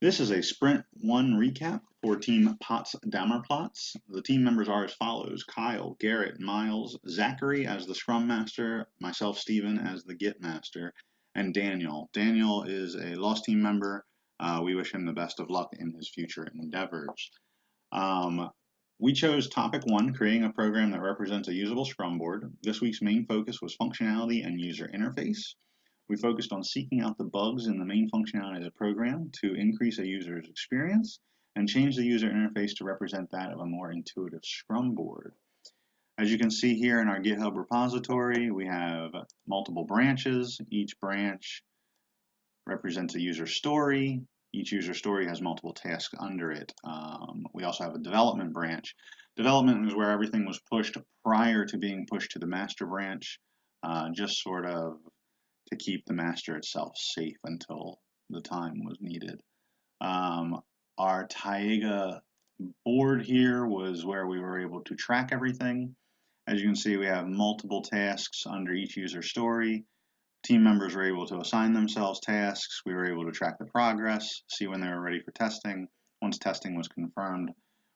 This is a Sprint 1 recap for Team Potsdammerplatz. The team members are as follows: Kyle, Garrett, Miles, Zachary as the Scrum Master, myself, Steven, as the Git Master, and Daniel. Daniel is a lost team member. We wish him the best of luck in his future endeavors. We chose Topic 1, creating a program that represents a usable Scrum board. This week's main focus was functionality and user interface. We focused on seeking out the bugs in the main functionality of the program to increase a user's experience and change the user interface to represent that of a more intuitive Scrum board. As you can see here in our GitHub repository, we have multiple branches. Each branch represents a user story. Each user story has multiple tasks under it. We also have a development branch. Development is where everything was pushed prior to being pushed to the master branch, just sort of to keep the master itself safe until the time was needed. Our Taiga board here was where we were able to track everything. As you can see, we have multiple tasks under each user story. Team members were able to assign themselves tasks. We were able to track the progress, see when they were ready for testing. Once testing was confirmed,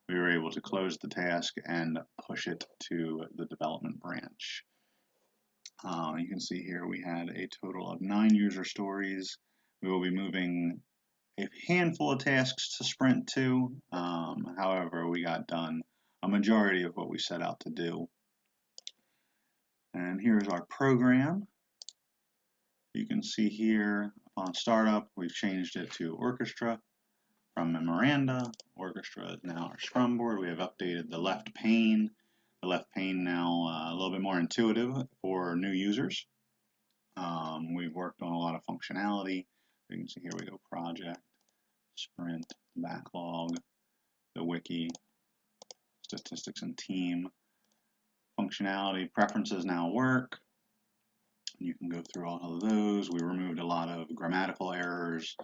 we were able to close the task and push it to the development branch. You can see here we had a total of 9 user stories. We will be moving a handful of tasks to Sprint 2. However, we got done a majority of what we set out to do. And here's our program. You can see here upon startup, we've changed it to Orchestra from Memoranda. Orchestra is now our Scrum board. We have updated the left pane. The left pane now a little bit more intuitive for new users. We've worked on a lot of functionality. You can see here we go: project, sprint, backlog, the wiki, statistics and team. Functionality, preferences now work. You can go through all of those. We removed a lot of grammatical errors,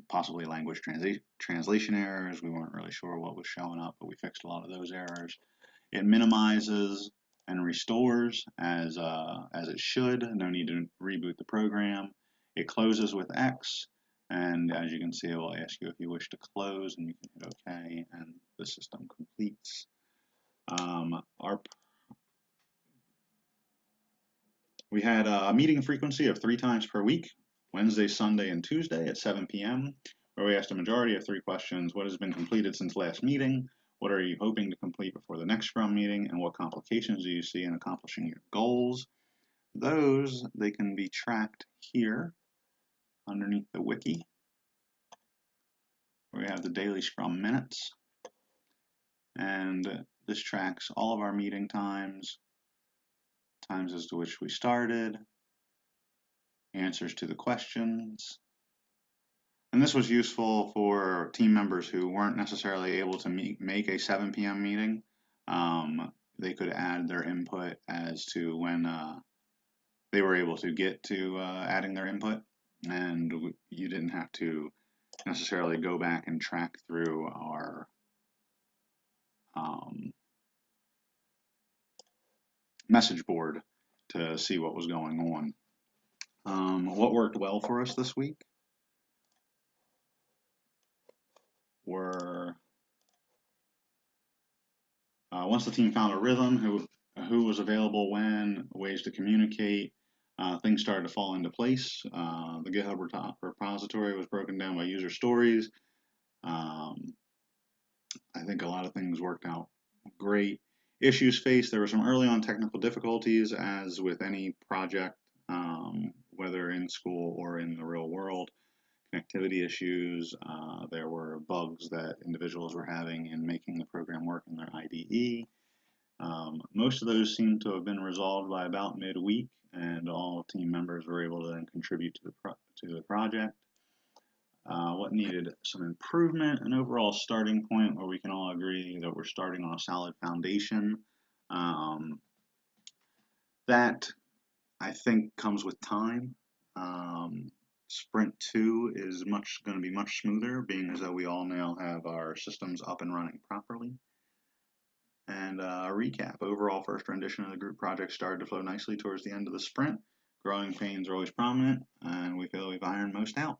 possibly language translation errors. We weren't really sure what was showing up, but we fixed a lot of those errors. It minimizes and restores as it should. No need to reboot the program. It closes with X, and as you can see, it will ask you if you wish to close, and you can hit OK, and the system completes. We had a meeting frequency of 3 times per week, Wednesday, Sunday, and Tuesday at 7 p.m., where we asked a majority of 3 questions: what has been completed since last meeting? What are you hoping to complete before the next Scrum meeting? And what complications do you see in accomplishing your goals? Those, they can be tracked here underneath the wiki, where we have the daily Scrum minutes. And this tracks all of our meeting times, times as to which we started, answers to the questions. And this was useful for team members who weren't necessarily able to make a 7 p.m. meeting. They could add their input as to when they were able to get to adding their input, and you didn't have to necessarily go back and track through our message board to see what was going on. What worked well for us this week were once the team found a rhythm, who was available when, ways to communicate, things started to fall into place. The GitHub repository was broken down by user stories. I think a lot of things worked out great. Issues faced: there were some early on technical difficulties, as with any project, whether in school or in the real world. Connectivity issues, there were bugs that individuals were having in making the program work in their IDE. Most of those seem to have been resolved by about midweek, and all team members were able to then contribute to the project. What needed some improvement: an overall starting point where we can all agree that we're starting on a solid foundation. That, I think, comes with time. Sprint 2 is going to be much smoother, being as though we all now have our systems up and running properly. And a recap: overall, first rendition of the group project started to flow nicely towards the end of the sprint. Growing pains are always prominent, and we feel we've ironed most out.